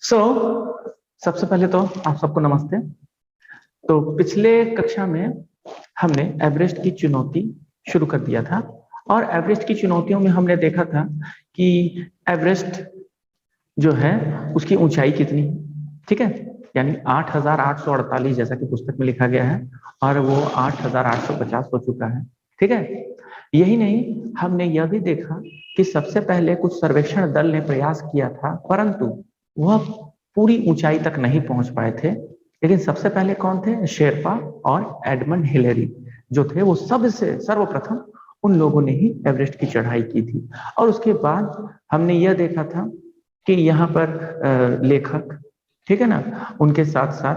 सो सबसे पहले तो आप सबको नमस्ते। तो पिछले कक्षा में हमने एवरेस्ट की चुनौती शुरू कर दिया था और एवरेस्ट की चुनौतियों में हमने देखा था कि एवरेस्ट जो है उसकी ऊंचाई कितनी है, ठीक है, यानी 8,848 जैसा कि पुस्तक में लिखा गया है और वो 8,850 हो चुका है, ठीक है। यही नहीं, हमने यह भी देखा कि सबसे पहले कुछ सर्वेक्षण दल ने प्रयास किया था परंतु वह पूरी ऊंचाई तक नहीं पहुंच पाए थे। लेकिन सबसे पहले कौन थे? शेरपा और एडमंड हिलेरी जो थे, वो सबसे सर्वप्रथम उन लोगों ने ही एवरेस्ट की चढ़ाई की थी। और उसके बाद हमने यह देखा था कि यहाँ पर लेखक, ठीक है ना, उनके साथ साथ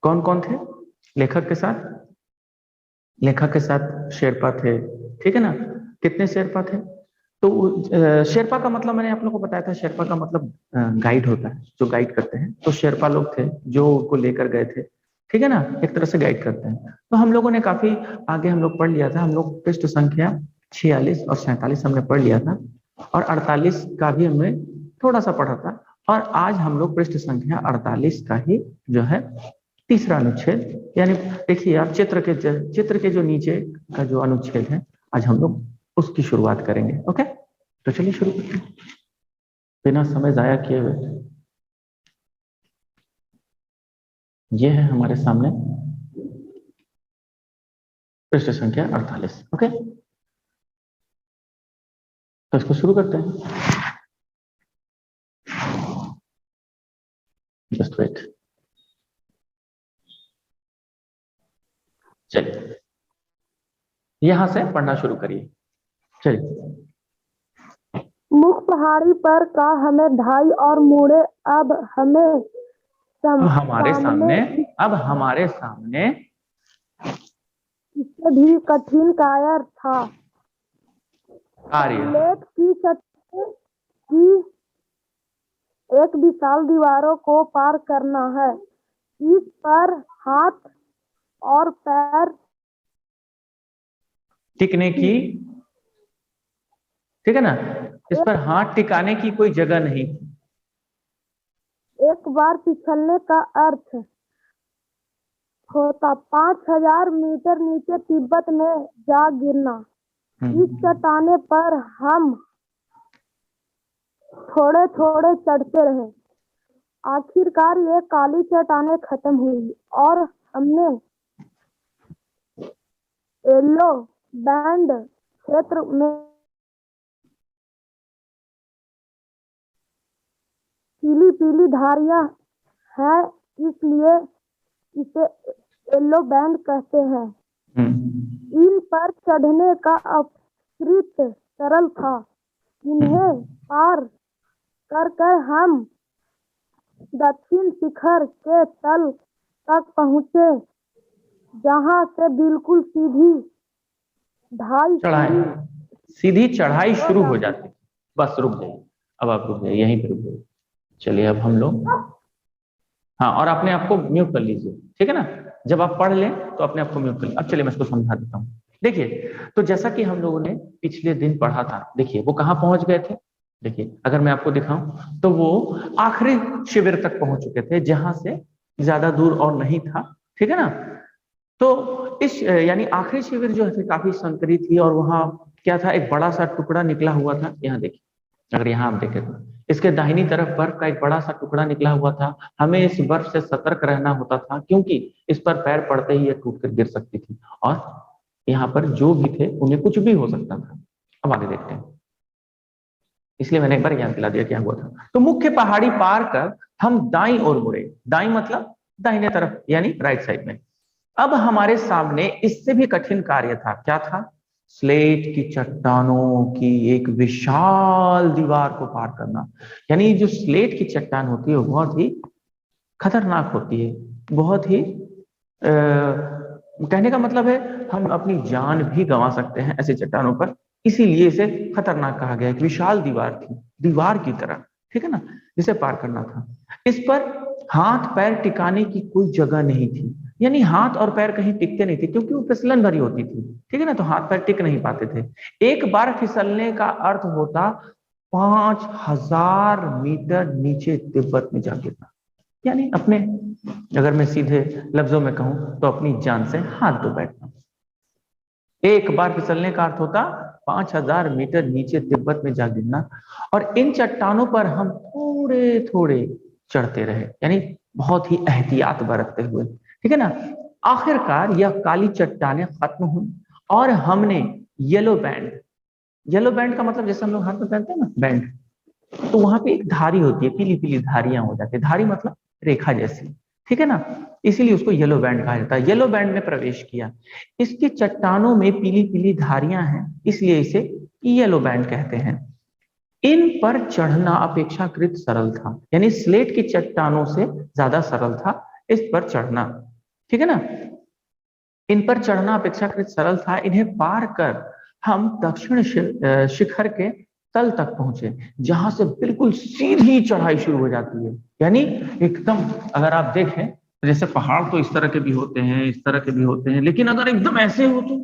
कौन कौन थे? लेखक के साथ शेरपा थे, ठीक है ना। कितने शेरपा थे? तो शेरपा का मतलब मैंने आप लोगों को बताया था, शेरपा का मतलब गाइड होता है, जो गाइड करते हैं। तो शेरपा लोग थे जो उनको लेकर गए थे, ठीक है ना, एक तरह से गाइड करते हैं। तो हम लोगों ने काफी आगे हम लोग पढ़ लिया था, हम लोग पृष्ठ संख्या 46 और 47 हमने पढ़ लिया था और 48 का भी हमने थोड़ा सा पढ़ा था। और आज हम लोग पृष्ठ संख्या 48 का ही जो है तीसरा अनुच्छेद, यानी देखिए आप चित्र के जो नीचे का जो अनुच्छेद है, आज हम लोग उसकी शुरुआत करेंगे। ओके, तो चलिए शुरू करते हैं बिना समय जाया किए हुए। ये है हमारे सामने पृष्ठ संख्या 48। ओके, तो इसको शुरू करते हैं। जस्ट वेट, चलिए यहां से पढ़ना शुरू करिए। चलिए। मुख्य पहाड़ी पर का हमें ढाई और मुड़े अब हमारे सामने इससे भी कठिन कार्य था। लेट की सतह की एक विशाल दीवारों को पार करना है। इस पर हाथ और पैर टिकने की, ठीक है ना, इस पर हाथ टिकाने की कोई जगह नहीं। एक बार फिसलने का अर्थ होता 5,000 मीटर नीचे तिब्बत में जा गिरना। इस चट्टाने पर हम थोड़े थोड़े चढ़ते रहे। आखिरकार ये काली चट्टानें खत्म हुई और हमने येलो बैंड क्षेत्र में पीली पीली धारियां है, इसलिए इसे येलो बैंड कहते हैं। इन पर चढ़ने का अपकृत सरल था। इन्हें पार कर कर हम दक्षिण शिखर के तल तक पहुंचे, जहां से बिल्कुल सीधी चढ़ाई शुरू हो जाती। बस रुक जाइए, अब आप रुक जाइए, यहीं पे रुक जाइए। चलिए अब हम लोग, हाँ, और अपने आप को म्यूट कर लीजिए, ठीक है ना। जब आप पढ़ लें तो अपने आप को म्यूट कर लीजिए। अब चलिए मैं इसको समझा देता हूँ। देखिए, तो जैसा कि हम लोगों ने पिछले दिन पढ़ा था, देखिए वो कहाँ पहुंच गए थे। देखिए अगर मैं आपको दिखाऊं तो वो आखिरी शिविर तक पहुंच चुके थे, जहां से ज्यादा दूर और नहीं था, ठीक है ना। तो इस यानी आखिरी शिविर जो है काफी संकरी थी और वहां क्या था, एक बड़ा सा टुकड़ा निकला हुआ था। यहाँ देखिए, अगर यहाँ आप देखें तो इसके दाहिनी तरफ बर्फ का एक बड़ा सा टुकड़ा निकला हुआ था। हमें इस बर्फ से सतर्क रहना होता था क्योंकि इस पर पैर पड़ते ही ये टूट कर गिर सकती थी और यहाँ पर जो भी थे उन्हें कुछ भी हो सकता था। अब आगे देखते हैं, इसलिए मैंने एक बार याद दिला दिया क्या हुआ था। तो मुख्य पहाड़ी पार कर हम दाईं ओर मुड़े। दाईं मतलब दाहिने तरफ, यानी राइट साइड में। अब हमारे सामने इससे भी कठिन कार्य था। क्या था? स्लेट की चट्टानों की एक विशाल दीवार को पार करना। यानी जो स्लेट की चट्टान होती है वो बहुत ही खतरनाक होती है, बहुत ही कहने का मतलब है हम अपनी जान भी गंवा सकते हैं ऐसी चट्टानों पर। इसीलिए इसे खतरनाक कहा गया। एक विशाल दीवार थी, दीवार की तरह, ठीक है ना, जिसे पार करना था। इस पर हाथ पैर टिकाने की कोई जगह नहीं थी, यानी हाथ और पैर कहीं टिकते नहीं थे क्योंकि वो फिसलन भरी होती थी, ठीक है ना, तो हाथ पैर टिक नहीं पाते थे। एक बार फिसलने का अर्थ होता 5000 मीटर नीचे तिब्बत में जा गिरना, यानी अपने, अगर मैं सीधे लफ्जों में कहूं तो अपनी जान से हाथ धो बैठना। एक बार फिसलने का अर्थ होता 5000 मीटर नीचे तिब्बत में जा गिरना। और इन चट्टानों पर हम थोड़े थोड़े चढ़ते रहे, यानी बहुत ही एहतियात बरतते हुए, ठीक है ना। आखिरकार यह काली चट्टानें खत्म हुई और हमने येलो बैंड, येलो बैंड का मतलब जैसे हम लोग हाथ में पहनते हैं ना बैंड, तो वहां पे एक धारी होती है, पीली पीली धारियां हो जाती है, धारी मतलब रेखा जैसी, ठीक है ना, इसीलिए उसको येलो बैंड कहा जाता है। येलो बैंड में प्रवेश किया, इसकी चट्टानों में पीली पीली धारियां हैं, इसलिए इसे येलो बैंड कहते हैं। इन पर चढ़ना अपेक्षाकृत सरल था, यानी स्लेट की चट्टानों से ज्यादा सरल था इस पर चढ़ना, ठीक है ना। इन पर चढ़ना अपेक्षाकृत सरल था। इन्हें पार कर हम दक्षिण शिखर के तल तक पहुंचे, जहां से बिल्कुल सीधी चढ़ाई शुरू हो जाती है, यानी एकदम, अगर आप देखें तो जैसे पहाड़ तो इस तरह के भी होते हैं, इस तरह के भी होते हैं, लेकिन अगर एकदम ऐसे हो तो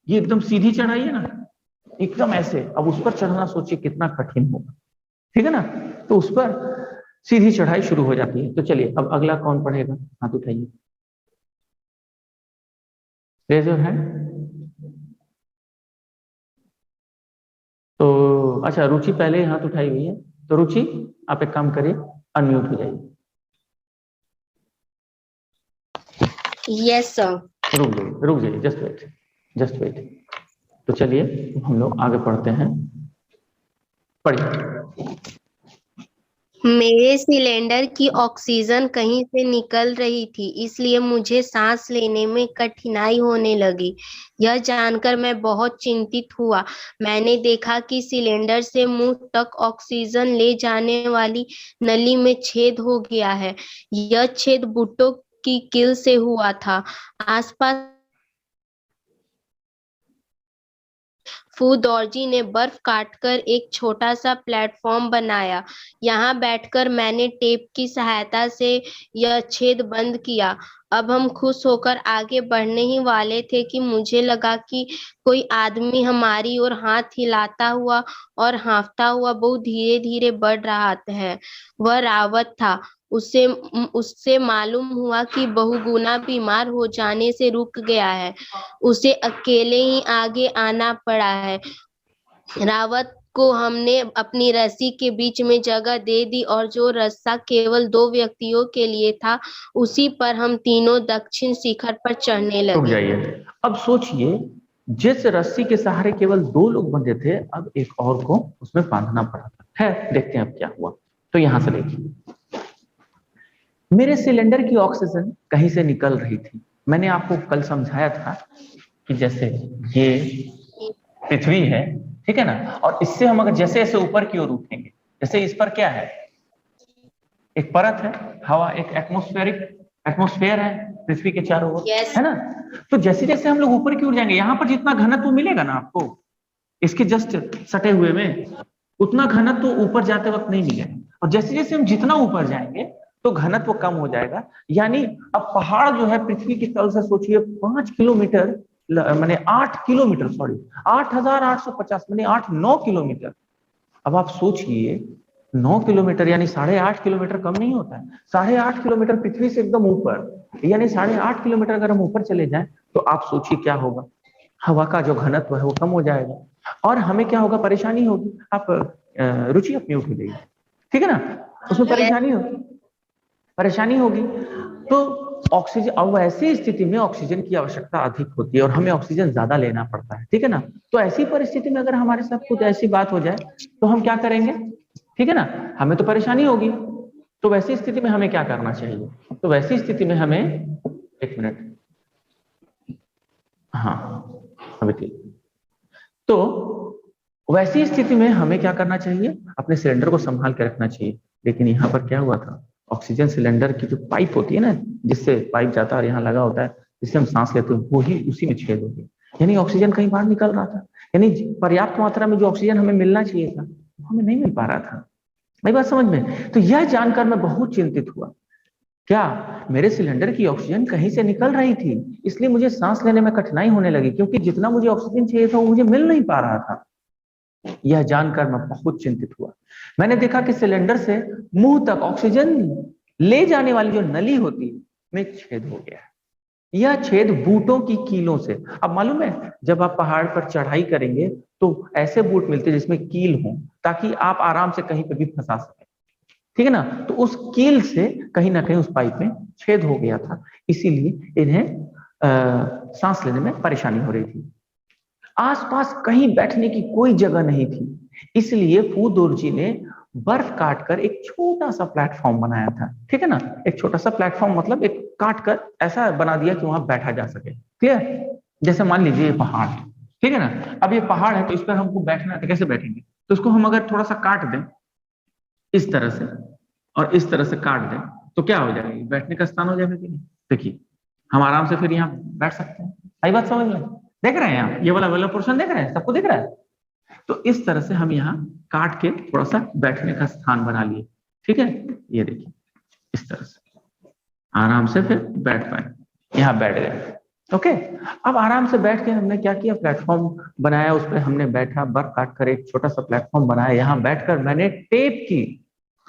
ये एकदम सीधी चढ़ाई है ना, एकदम ऐसे। अब उस पर चढ़ना सोचिए कितना कठिन होगा, ठीक है ना। तो उस पर सीधी चढ़ाई शुरू हो जाती है। तो चलिए अब अगला कौन पढ़ेगा, हाथ उठाइए, रेज योर हैंड। तो अच्छा, रुचि पहले ही हाथ उठाई हुई है, तो रुचि आप एक काम करिए, अनम्यूट हो जाइए। Yes sir. रुक जाइए, जस्ट वेट, जस्ट वेट। तो चलिए हम लोग आगे पढ़ते हैं, पढ़िए। मेरे सिलेंडर की ऑक्सीजन कहीं से निकल रही थी, इसलिए मुझे सांस लेने में कठिनाई होने लगी। यह जानकर मैं बहुत चिंतित हुआ। मैंने देखा कि सिलेंडर से मुंह तक ऑक्सीजन ले जाने वाली नली में छेद हो गया है। यह छेद भुट्टो की कील से हुआ था। आसपास फूदौजी ने बर्फ काटकर एक छोटा सा प्लेटफॉर्म बनाया। यहाँ बैठकर मैंने टेप की सहायता से यह छेद बंद किया। अब हम खुश होकर आगे बढ़ने ही वाले थे कि मुझे लगा कि कोई आदमी हमारी ओर हाथ हिलाता हुआ और हाँफता हुआ बहुत धीरे धीरे बढ़ रहा है। वह रावत था। उससे मालूम हुआ कि बहुगुना बीमार हो जाने से रुक गया है। उसे अकेले ही आगे आना पड़ा है। रावत को हमने अपनी रस्सी के बीच में जगह दे दी और जो रास्ता केवल 2 व्यक्तियों के लिए था, उसी पर हम तीनों दक्षिण शिखर पर चढ़ने रुक लगे। जाइए, अब सोचिए, जिस रस्सी के सहारे केवल 2 लोग बंधे थे, अब एक और को उसमें बांधना पड़ा था। है, देखते हैं अब क्या हुआ। तो यहां से देखिए, मेरे सिलेंडर की ऑक्सीजन कहीं से निकल रही थी। मैंने आपको कल समझाया था कि जैसे ये पृथ्वी है, ठीक है ना, और इससे हम अगर जैसे जैसे ऊपर की ओर उठेंगे, जैसे इस पर क्या है, एक परत है, हवा, एक एटमॉस्फेयर है पृथ्वी के चारों ओर, Yes. है ना। तो जैसे जैसे हम लोग ऊपर की ओर जाएंगे, यहाँ पर जितना घनत्व मिलेगा ना आपको इसके जस्ट सटे हुए में, उतना घनत्व ऊपर जाते वक्त नहीं मिलेगा। और जैसे जैसे हम जितना ऊपर जाएंगे तो घनत्व कम हो जाएगा। यानी अब पहाड़ जो है पृथ्वी की तल से सोचिए 5 किलोमीटर, माने 8 किलोमीटर, सॉरी 8850, माने 8-9 किलोमीटर। अब आप सोचिए 9 किलोमीटर यानी 8.5 किलोमीटर कम नहीं होता है। 8.5 किलोमीटर पृथ्वी से एकदम ऊपर, यानी 8.5 किलोमीटर अगर हम ऊपर चले जाएं तो आप सोचिए क्या होगा, हवा का जो घनत्व है वो कम हो जाएगा और हमें क्या होगा, परेशानी होगी। आप रुचि अपनी उठ जाइए, ठीक है ना, उसमें परेशानी होगी। तो ऑक्सीजन, अब ऐसी स्थिति में ऑक्सीजन की आवश्यकता अधिक होती है और हमें ऑक्सीजन ज्यादा लेना पड़ता है, ठीक है ना। तो ऐसी परिस्थिति में अगर हमारे साथ कुछ ऐसी बात हो जाए तो हम क्या करेंगे, ठीक है ना, हमें तो परेशानी होगी। तो वैसी स्थिति में हमें क्या करना चाहिए, तो वैसी स्थिति में हमें, एक मिनट, हाँ अभी ठीक। तो वैसी स्थिति में हमें क्या करना चाहिए, अपने सिलेंडर को संभाल के रखना चाहिए। लेकिन यहाँ पर क्या हुआ था, ऑक्सीजन सिलेंडर की जो पाइप होती है ना, जिससे पाइप जाता है और यहाँ लगा होता है, जिससे हम सांस लेते हैं, वो ही उसी में छेद हो गई। यानी ऑक्सीजन कहीं बाहर निकल रहा था, यानी पर्याप्त मात्रा में जो ऑक्सीजन हमें मिलना चाहिए था वो हमें नहीं मिल पा रहा था। मेरी बात समझ में? तो यह जानकर मैं बहुत चिंतित हुआ। क्या मेरे सिलेंडर की ऑक्सीजन कहीं से निकल रही थी, इसलिए मुझे सांस लेने में कठिनाई होने लगी, क्योंकि जितना मुझे ऑक्सीजन चाहिए था वो मुझे मिल नहीं पा रहा था। यह जानकर मैं बहुत चिंतित हुआ। मैंने देखा कि सिलेंडर से मुंह तक ऑक्सीजन ले जाने वाली जो नली होती है में छेद हो गया है। यह छेद बूटों की कीलों से, अब मालूम है जब आप पहाड़ पर चढ़ाई करेंगे तो ऐसे बूट मिलते हैं जिसमें कील हो, ताकि आप आराम से कहीं पर भी फंसा सकें, ठीक है ना। तो उस कील से कहीं ना कहीं उस पाइप में छेद हो गया था, इसीलिए इन्हें सांस लेने में परेशानी हो रही थी। आसपास कहीं बैठने की कोई जगह नहीं थी, इसलिए फूदोर जी ने बर्फ काटकर एक छोटा सा प्लेटफॉर्म बनाया था, ठीक है ना। एक छोटा सा प्लेटफॉर्म मतलब एक काट कर ऐसा बना दिया कि वहां बैठा जा सके, क्लियर। जैसे मान लीजिए ये पहाड़, ठीक है ना। अब ये पहाड़ है तो इस पर हमको बैठना है, तो कैसे बैठेंगे? तो इसको हम अगर थोड़ा सा काट दें इस तरह से और इस तरह से काट दें तो क्या हो जाएगा? बैठने का स्थान हो जाएगा कि नहीं? देखिए हम आराम से फिर यहाँ बैठ सकते हैं। आई बात समझ में? देख रहे हैं आप ये वाला पोर्शन देख रहे हैं? सबको दिख रहा है? तो इस तरह से हम यहाँ काट के थोड़ा सा बैठने का स्थान बना लिए, ठीक है। ये देखिए इस तरह से आराम से फिर बैठ पाए, यहाँ बैठ गए, ओके। अब आराम से बैठ के हमने क्या किया, प्लेटफॉर्म बनाया, उस पर हमने बैठा, बर्फ काट कर एक छोटा सा प्लेटफॉर्म बनाया। यहाँ बैठकर मैंने टेप की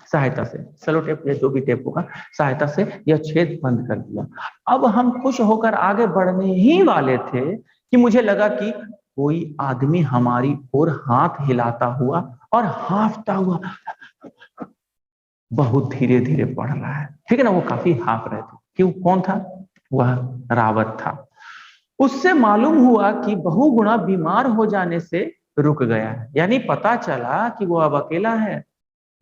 सहायता से, सेलो टेप या जो भी टेप होगा, सहायता से यह छेद बंद कर दिया। अब हम खुश होकर आगे बढ़ने ही वाले थे कि मुझे लगा कि कोई आदमी हमारी ओर हाथ हिलाता हुआ और हांफता हुआ बहुत धीरे धीरे बढ़ रहा है, ठीक है ना। वो काफी हांफ रहे थे। क्यों? कौन था? वह रावत था। उससे मालूम हुआ कि बहुगुणा बीमार हो जाने से रुक गया है, यानी पता चला कि वो अब अकेला है।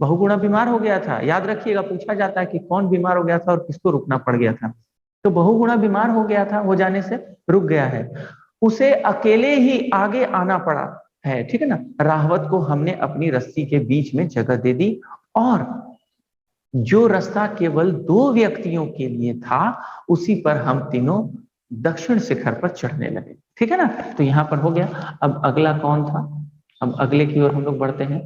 बहुगुणा बीमार हो गया था। याद रखिएगा, पूछा जाता है कि कौन बीमार हो गया था और किसको रुकना पड़ गया था। तो बहुगुणा बीमार हो गया था, हो जाने से रुक गया है। उसे अकेले ही आगे आना पड़ा है, ठीक है ना। राहवत को हमने अपनी रस्सी के बीच में जगह दे दी और जो रास्ता केवल 2 व्यक्तियों के लिए था उसी पर हम तीनों दक्षिण शिखर पर चढ़ने लगे, ठीक है ना। तो यहाँ पर हो गया। अब अगला कौन था? अब अगले की ओर हम लोग बढ़ते हैं।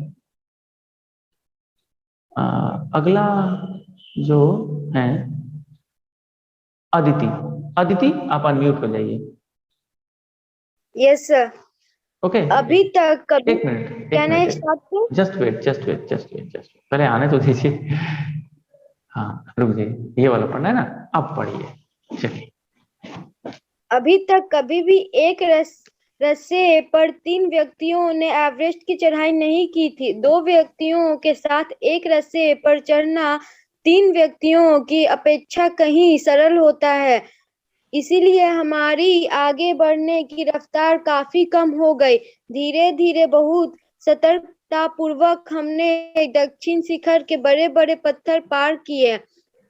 अगला जो है अदिति। अदिति आप अनम्यूट हो जाइए। Yes sir. ओके अभी तक कभी एक मिनट जस्ट वेट पहले आने तो दीजिए। हाँ रुक जाइए, ये वाला पढ़ना है ना, अब पढ़िए चलिए। अभी तक कभी भी एक रस्से पर 3 व्यक्तियों ने एवरेस्ट की चढ़ाई नहीं की थी। 2 व्यक्तियों के साथ एक रस्से पर चढ़ना 3 व्यक्तियों की अपेक्षा कहीं सरल होता है, इसीलिए हमारी आगे बढ़ने की रफ्तार काफी कम हो गई। धीरे धीरे बहुत सतर्कतापूर्वक हमने दक्षिण शिखर के बड़े बड़े पत्थर पार किए।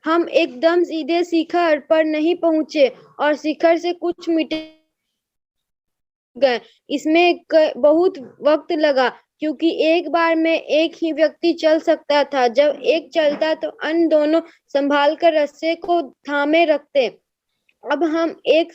हम एकदम सीधे शिखर पर नहीं पहुंचे और शिखर से कुछ मीटर गए। इसमें बहुत वक्त लगा क्योंकि एक बार में एक ही व्यक्ति चल सकता था। जब एक चलता तो अन्य दोनों संभाल कर रस्से को थामे रखते। अब हम एक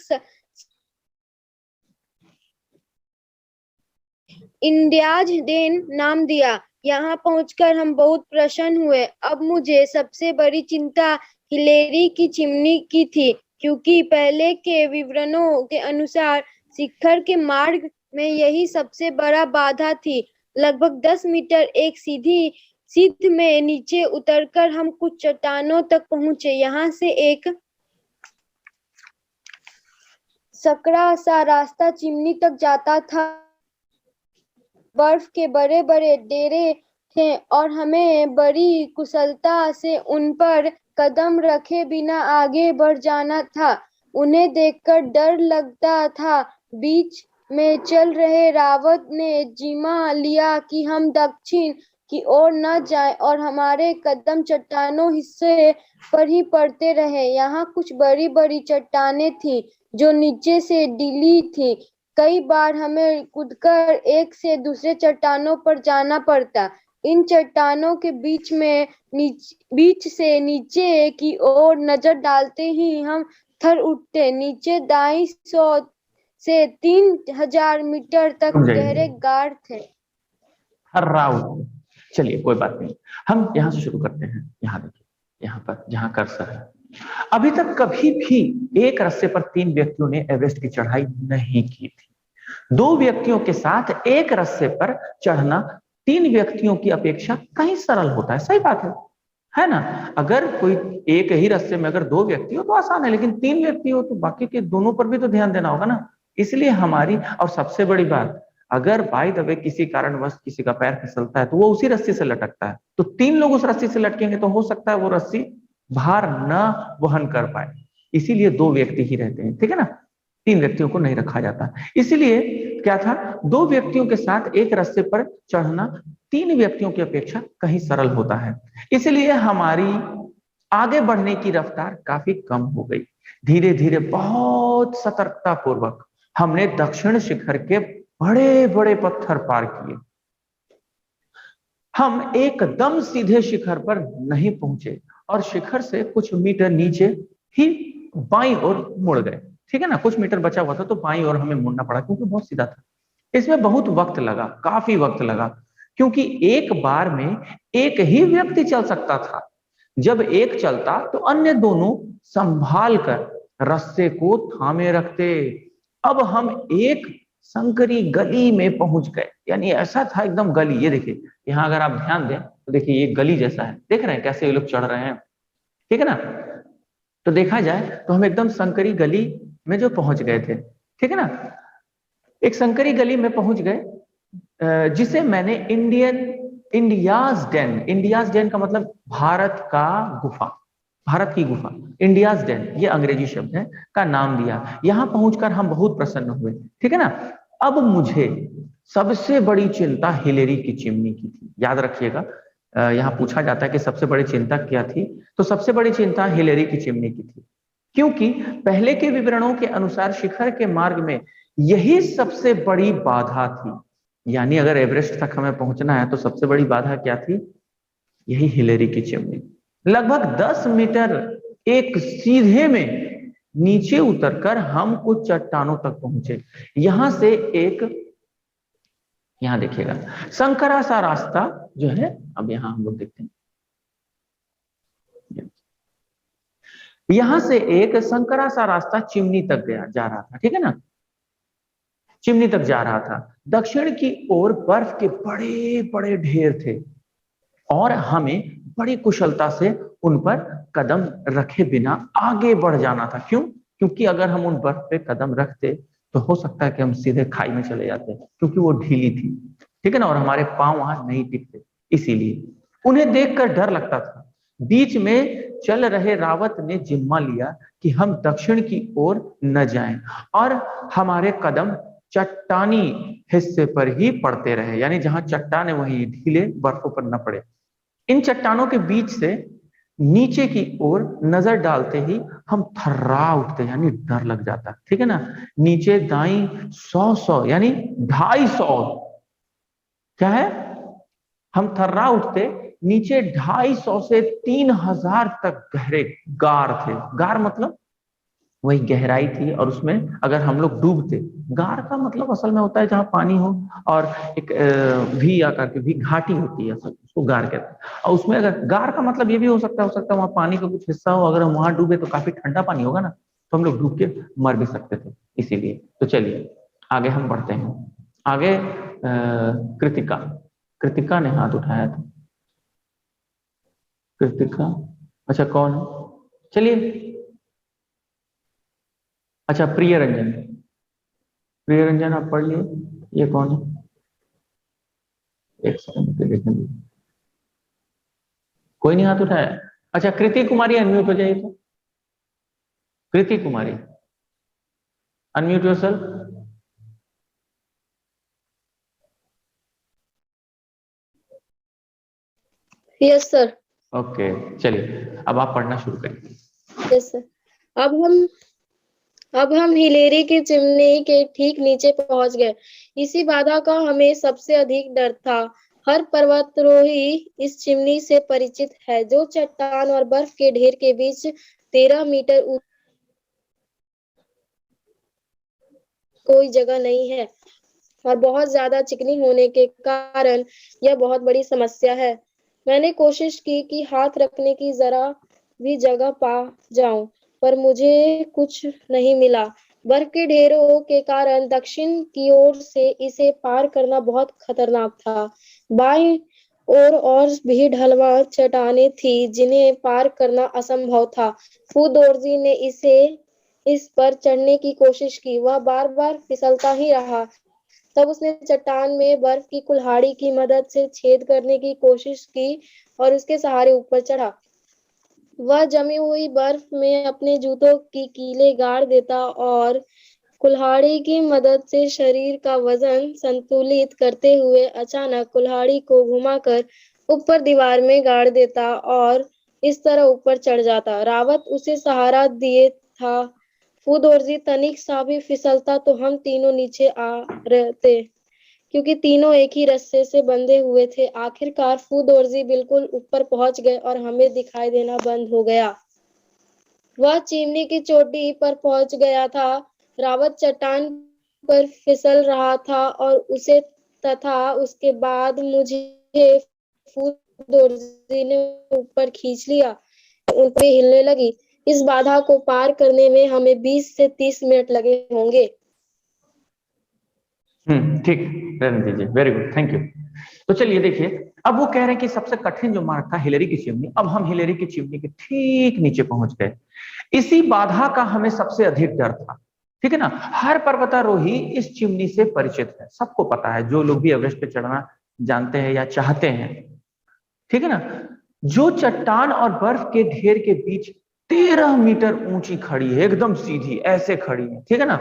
इंडियाज डेन नाम दिया। यहाँ पहुंचकर हम बहुत प्रसन्न हुए। अब मुझे सबसे बड़ी चिंता हिलेरी की चिमनी की थी, क्योंकि पहले के विवरणों के अनुसार शिखर के मार्ग में यही सबसे बड़ा बाधा थी। लगभग 10 मीटर एक सीध में नीचे उतरकर हम कुछ चट्टानों तक पहुंचे। यहाँ से एक सकरा सा रास्ता चिमनी तक जाता था। बर्फ के बड़े बड़े डेरे थे और हमें बड़ी कुशलता से उन पर कदम रखे बिना आगे बढ़ जाना था। उन्हें देखकर डर लगता था। बीच में चल रहे रावत ने जिम्मा लिया कि हम दक्षिण की ओर न जाएं और हमारे कदम चट्टानों हिस्से पर ही पड़ते रहे। यहाँ कुछ बड़ी बड़ी चट्टानें थीं जो नीचे से ढीली थी। कई बार हमें कूदकर एक से दूसरे चट्टानों पर जाना पड़ता। इन चट्टानों के बीच से नीचे की ओर नजर डालते ही हम थर उठते। नीचे दाईं 100 से 3000 मीटर तक गहरे गाढ़ थे। चलिए कोई बात नहीं, हम यहाँ से शुरू करते हैं। यहाँ देखिए, यहाँ पर जहाँ कर्सर है, अभी तक कभी भी एक रस्से पर 3 व्यक्तियों ने एवरेस्ट की चढ़ाई नहीं की थी। दो व्यक्तियों के साथ एक रस्से पर चढ़ना 3 व्यक्तियों की अपेक्षा कहीं सरल होता है। सही बात है ना? अगर कोई एक ही रस्से में अगर 2 व्यक्ति हो तो आसान है, लेकिन 3 व्यक्ति हो तो बाकी के दोनों पर भी तो ध्यान देना होगा ना। इसलिए हमारी, और सबसे बड़ी बात, अगर बाय द वे किसी कारणवश किसी का पैर फिसलता है तो वो उसी रस्सी से लटकता है, तो 3 लोग उस रस्सी से लटकेंगे तो हो सकता है वो रस्सी भार न वहन कर पाए, इसीलिए 2 व्यक्ति ही रहते हैं, ठीक है ना? 3 व्यक्तियों को नहीं रखा जाता। इसीलिए क्या था, 2 व्यक्तियों के साथ एक रस्से पर चढ़ना 3 व्यक्तियों की अपेक्षा कहीं सरल होता है। इसलिए हमारी आगे बढ़ने की रफ्तार काफी कम हो गई। धीरे धीरे बहुत सतर्कता पूर्वक हमने दक्षिण शिखर के बड़े बड़े पत्थर पार किए। हम एकदम सीधे शिखर पर नहीं पहुंचे और शिखर से कुछ मीटर नीचे ही बाईं ओर मुड़ गए, ठीक है ना? कुछ मीटर बचा हुआ था तो बाईं ओर हमें मुड़ना पड़ा क्योंकि बहुत सीधा था। इसमें बहुत वक्त लगा, काफी वक्त लगा, क्योंकि एक बार में एक ही व्यक्ति चल सकता था। जब एक चलता तो अन्य दोनों संभाल कर रस्से को थामे रखते। अब हम एक संकरी गली में पहुंच गए, यानी ऐसा था एकदम गली। ये देखिए यहाँ अगर आप ध्यान दें तो देखिए ये गली जैसा है, देख रहे हैं कैसे ये लोग चढ़ रहे हैं, ठीक है ना? तो देखा जाए तो हम एकदम संकरी गली में जो पहुंच गए थे, ठीक है ना? एक संकरी गली में पहुंच गए जिसे मैंने इंडियाज डेन का मतलब भारत का गुफा, भारत की गुफा, इंडियाज डेन, ये अंग्रेजी शब्द है, का नाम दिया। यहां पहुंचकर हम बहुत प्रसन्न हुए, ठीक है ना? अब मुझे सबसे बड़ी चिंता हिलेरी की चिमनी की थी। याद रखिएगा, यहाँ पूछा जाता है कि सबसे बड़ी चिंता क्या थी, तो सबसे बड़ी चिंता हिलेरी की चिमनी की थी, क्योंकि पहले के विवरणों के अनुसार शिखर के मार्ग में यही सबसे बड़ी बाधा थी। यानी अगर एवरेस्ट तक हमें पहुंचना है तो सबसे बड़ी बाधा क्या थी? यही हिलेरी की चिमनी। लगभग 10 मीटर एक सीधे में नीचे उतरकर हम कुछ चट्टानों तक पहुंचे। यहां से एक, यहां देखिएगा संकरा सा रास्ता जो है, अब यहां हम लोग देखते हैं, यहां से एक संकरा सा रास्ता चिमनी तक गया जा रहा था, ठीक है ना? चिमनी तक जा रहा था। दक्षिण की ओर बर्फ के बड़े बड़े ढेर थे और हमें बड़ी कुशलता से उन पर कदम रखे बिना आगे बढ़ जाना था। क्यों? क्योंकि अगर हम उन बर्फ पे कदम रखते तो हो सकता है कि हम सीधे खाई में चले जाते, क्योंकि वो ढीली थी, ठीक है ना? और हमारे पांव वहां नहीं टिकते। इसीलिए उन्हें देखकर डर लगता था। बीच में चल रहे रावत ने जिम्मा लिया कि हम दक्षिण की ओर न जाएं और हमारे कदम चट्टानी हिस्से पर ही पड़ते रहे, यानी जहां चट्टान है वहीं ढीले बर्फों पर न पड़े। इन चट्टानों के बीच से नीचे की ओर नजर डालते ही हम थर्रा उठते, यानी डर लग जाता, ठीक है ना? नीचे दाई 100 यानी 250, क्या है? हम थर्रा उठते। नीचे 250 से 3000 तक गहरे गार थे। गार मतलब वही गहराई थी, और उसमें अगर हम लोग डूबते, गार का मतलब असल में होता है जहां पानी हो और एक वी आकार की भी घाटी होती है, उसको गार कहते हैं। और उसमें अगर गार का मतलब ये भी हो सकता है वहां पानी का कुछ हिस्सा हो, अगर हम वहां डूबे तो काफी ठंडा पानी होगा ना, तो हम लोग डूब के मर भी सकते थे। इसीलिए तो चलिए आगे हम बढ़ते हैं। आगे कृतिका, कृतिका ने हाथ उठाया था। कृतिका, अच्छा कौन है? चलिए, अच्छा प्रिय रंजन, प्रिय रंजन आप पढ़ लिए। ये कौन है? एक सेकंड पे देखने दीजिए, कोई नहीं हाथ उठाया। अच्छा कृति कुमारी अनम्यूट हो जाइए, तो Kriti Kumari unmute yourself. Yes sir. Okay चलिए अब आप पढ़ना शुरू करिए। Yes sir. अब हम हिलेरी की चिमनी के ठीक नीचे पहुंच गए। इसी बाधा का हमें सबसे अधिक डर था। हर पर्वतारोही इस चिमनी से परिचित है, जो चट्टान और बर्फ के ढेर के बीच 13 मीटर कोई जगह नहीं है और बहुत ज्यादा चिकनी होने के कारण यह बहुत बड़ी समस्या है। मैंने कोशिश की कि हाथ रखने की जरा भी जगह पा जाऊं, पर मुझे कुछ नहीं मिला। बर्फ के ढेरों के कारण दक्षिण की ओर से इसे पार करना बहुत खतरनाक था। बाईं ओर और भी ढलवां चट्टानें थी जिन्हें पार करना असंभव था। फूदोरजी ने इस पर चढ़ने की कोशिश की। वह बार बार फिसलता ही रहा। तब उसने चट्टान में बर्फ की कुल्हाड़ी की मदद से छेद करने की कोशिश की और उसके सहारे ऊपर चढ़ा। वह जमी हुई बर्फ में अपने जूतों की कीलें गाड़ देता और कुल्हाड़ी की मदद से शरीर का वजन संतुलित करते हुए अचानक कुल्हाड़ी को घुमाकर ऊपर दीवार में गाड़ देता और इस तरह ऊपर चढ़ जाता। रावत उसे सहारा दिए था। फूदोरजी तनिक सा भी फिसलता तो हम तीनों नीचे आ रहते, क्योंकि तीनों एक ही रस्से से बंधे हुए थे। आखिरकार फूदोरजी बिल्कुल ऊपर पहुंच गए और हमें दिखाई देना बंद हो गया। वह चिमनी की चोटी पर पहुंच गया था। रावत चट्टान पर फिसल रहा था और उसे तथा उसके बाद मुझे फूदोरजी ने ऊपर खींच लिया। उन पर हिलने लगी। इस बाधा को पार करने में हमें 20 से 30 मिनट लगे होंगे। ठीक, रहने दीजिए, वेरी गुड, थैंक यू। तो चलिए देखिए, अब वो कह रहे हैं कि सबसे कठिन जो मार्ग था हिलेरी की चिमनी, अब हम हिलेरी की चिमनी के ठीक नीचे पहुंच गए। इसी बाधा का हमें सबसे अधिक डर था, ठीक है ना। हर पर्वतारोही इस चिमनी से परिचित है, सबको पता है, जो लोग भी एवरेस्ट पे चढ़ना जानते हैं या चाहते हैं, ठीक है ना। जो चट्टान और बर्फ के ढेर के बीच 13 मीटर ऊंची खड़ी है, एकदम सीधी ऐसे खड़ी है, ठीक है ना।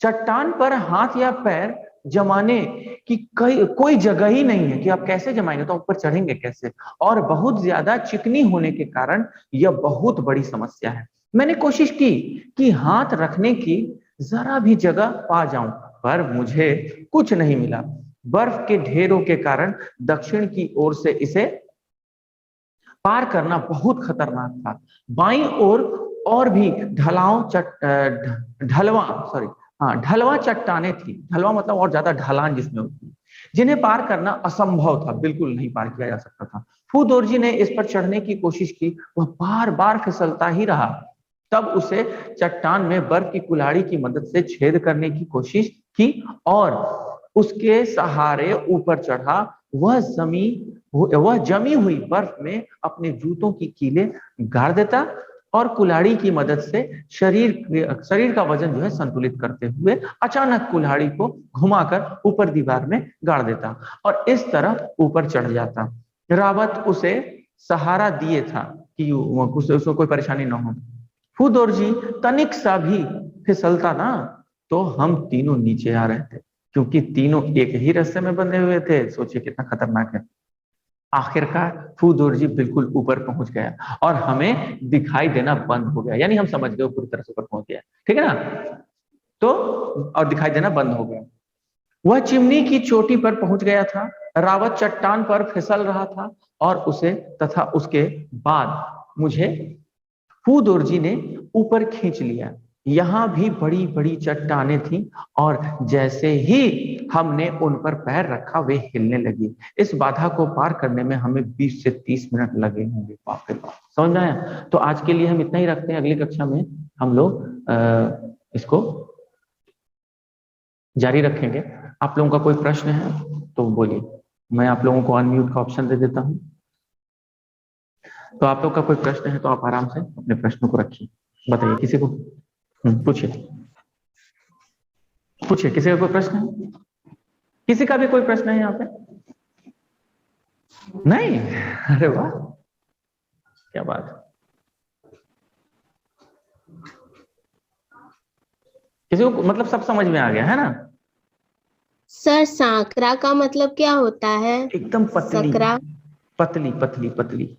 चट्टान पर हाथ या पैर जमाने की कोई जगह ही नहीं है कि आप कैसे जमाएंगे, तो ऊपर चढ़ेंगे कैसे। और बहुत ज्यादा चिकनी होने के कारण यह बहुत बड़ी समस्या है। मैंने कोशिश की कि हाथ रखने की जरा भी जगह पा जाऊं, पर मुझे कुछ नहीं मिला। बर्फ के ढेरों के कारण दक्षिण की ओर से इसे पार करना बहुत खतरनाक था। बाईं ओर और भी ढलवा चट्टानें थी। ढलवा मतलब और ज्यादा ढलान जिसमें होती है, जिन्हें पार करना असंभव था, बिल्कुल नहीं पार किया जा सकता था। फूदोरजी ने इस पर चढ़ने की कोशिश की, वह बार बार फिसलता ही रहा। तब उसे चट्टान में बर्फ की कुल्हाड़ी की मदद से छेद करने की कोशिश की और उसके सहारे ऊपर चढ़ा। वह जमी हुई बर्फ में अपने जूतों की कीलें गाड़ देता और कुल्हाड़ी की मदद से शरीर का वजन जो है संतुलित करते हुए अचानक कुल्हाड़ी को घुमाकर ऊपर दीवार में गाड़ देता और इस तरह ऊपर चढ़ जाता। रावत उसे सहारा दिए था कि उसको कोई परेशानी ना हो। फूदोरजी तनिक सा भी फिसलता ना तो हम तीनों नीचे आ रहे थे, क्योंकि तीनों एक ही रास्ते में बंधे हुए थे। सोचिए कितना खतरनाक है। आखिरकार फूदोरजी बिल्कुल ऊपर पहुंच गया और हमें दिखाई देना बंद हो गया, यानी हम समझ गए पूरी तरह से ऊपर पहुंच गया, ठीक है ना। तो और दिखाई देना बंद हो गया। वह चिमनी की चोटी पर पहुंच गया था। रावत चट्टान पर फिसल रहा था और उसे तथा उसके बाद मुझे फूदोरजी ने ऊपर खींच लिया। यहां भी बड़ी बड़ी चट्टानें थीं और जैसे ही हमने उन पर पैर रखा वे हिलने लगी। इस बाधा को पार करने में हमें 20 से 30 मिनट लगे होंगे। बाप रे बाप, समझ में आया। तो आज के लिए हम इतना ही रखते हैं, अगली कक्षा में हम लोग इसको जारी रखेंगे। आप लोगों का कोई प्रश्न है तो बोलिए, मैं आप लोगों को अनम्यूट का ऑप्शन दे देता हूं। तो आप लोग का कोई प्रश्न है तो आप आराम से अपने प्रश्न को रखिए, बताइए किसी को। पूछिए पूछिए, किसी का कोई प्रश्न है? किसी का भी कोई प्रश्न है यहाँ पे? नहीं? अरे वाह, क्या बात। किसी को मतलब सब समझ में आ गया है ना? सर सांकरा का मतलब क्या होता है? एकदम पतली पतली पतली पतली,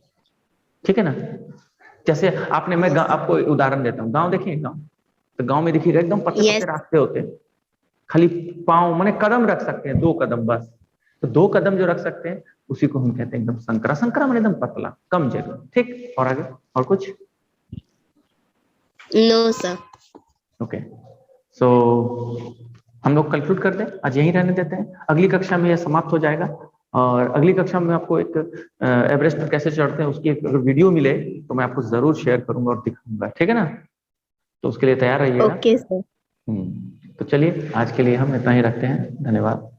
ठीक है ना। जैसे आपने, मैं आपको उदाहरण देता हूँ। गांव देखिए, गांव तो गांव में देखिए एकदम पतले पतले रास्ते होते हैं, खाली पांव माने कदम रख सकते हैं, 2 कदम बस। तो 2 कदम जो रख सकते हैं उसी को हम कहते हैं एकदम संकरा। संकरा माने एकदम पतला, कम जगह, ठीक। और आगे और कुछ? No sir. ओके, सो हम लोग कंक्लूड कर दें, आज यहीं रहने देते हैं। अगली कक्षा में यह समाप्त हो जाएगा और अगली कक्षा में आपको एक एवरेस्ट पर कैसे चढ़ते हैं उसकी अगर वीडियो मिले तो मैं आपको जरूर शेयर करूंगा और दिखाऊंगा, ठीक है ना। तो उसके लिए तैयार रहिएगा। Okay sir. तो चलिए आज के लिए हम इतना ही रखते हैं। धन्यवाद।